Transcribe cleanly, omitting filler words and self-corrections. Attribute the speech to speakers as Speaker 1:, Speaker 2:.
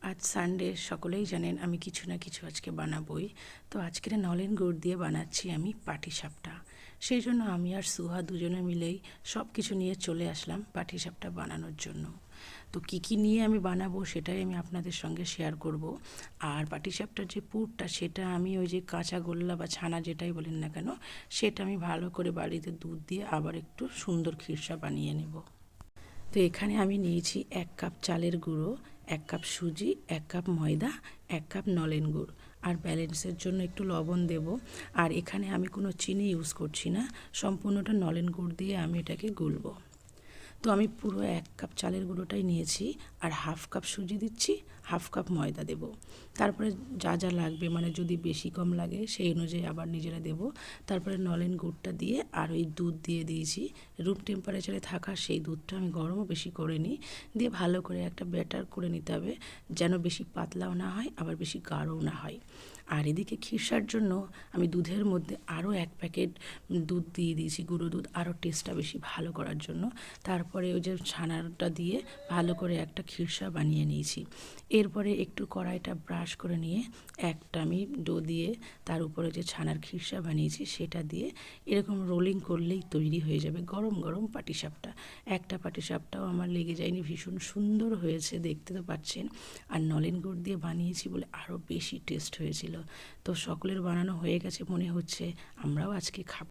Speaker 1: আজ সানডে, সকলেই জানেন আমি কিছু না কিছু আজকে বানাবোই। তো আজকের নলেন গুড় দিয়ে বানাচ্ছি আমি পাটিসাপটা। সেই জন্য আমি আর সুহা দুজনে মিলেই সব কিছু নিয়ে চলে আসলাম পাটিসাপটা বানানোর জন্য। তো কী নিয়ে আমি বানাবো সেটাই আমি আপনাদের সঙ্গে শেয়ার করব। আর পাটিসাপটার যে পুরটা সেটা আমি ওই যে কাঁচা গোল্লা বা ছানা যেটাই বলেন না কেন, সেটা আমি ভালো করে বাড়িতে দুধ দিয়ে আবার একটু সুন্দর খিরসা বানিয়ে নেব। তো এখানে আমি নিয়েছি 1 কাপ চালের গুঁড়ো, 1 কাপ সুজি, 1 কাপ ময়দা, 1 কাপ নলেন গুড়, আর ব্যালেন্সের জন্য একটু লবণ দেব। আর এখানে আমি কোনো চিনি ইউজ করছি না, সম্পূর্ণটা নলেন গুড় দিয়ে আমি এটাকে গুলবো। তো আমি পুরো 1 কাপ চালের গুঁড়োটাই নিয়েছি, আর হাফ কাপ সুজি দিচ্ছি, হাফ কাপ ময়দা দেব। তারপরে যা যা লাগবে, মানে যদি বেশি কম লাগে সেই অনুযায়ী আবার নিজেরা দেব। তারপরে নলেন গুড়টা দিয়ে আর ওই দুধ দিয়ে দিয়েছি, রুম টেম্পারেচারে থাকা সেই দুধটা আমি গরমও বেশি করে নিই, দিয়ে ভালো করে একটা ব্যাটার করে নিতে হবে, যেন বেশি পাতলাও না হয় আবার বেশি গাঢ়ও না হয়। আর এদিকে খিরসার জন্য আমি দুধের মধ্যে আরও 1 প্যাকেট দুধ দিয়ে দিয়েছি, গুঁড়ো দুধ, আরও টেস্টটা বেশি ভালো করার জন্য। তারপরে ওই যে ছানাটা দিয়ে ভালো করে একটা খিরসা বানিয়ে নিয়েছি। এরপরে একটু কড়াইটা ব্রাশ করে নিয়ে একটা আমি ডো দিয়ে তার উপরে যে ছানার খিরসা বানিয়েছি সেটা দিয়ে এরকম রোলিং করলেই তৈরি হয়ে যাবে গরম গরম পাটিসাপটা। একটা পাটিসাপটাও আমার লেগে যায়নি, ভীষণ সুন্দর হয়েছে, দেখতে তো পাচ্ছেন। আর নলেন গুড় দিয়ে বানিয়েছি বলে আরও বেশি টেস্ট হয়েছিল। তো সকলের বানানো হয়ে গেছে মনে হচ্ছে, আমরাও আজকে খাবো।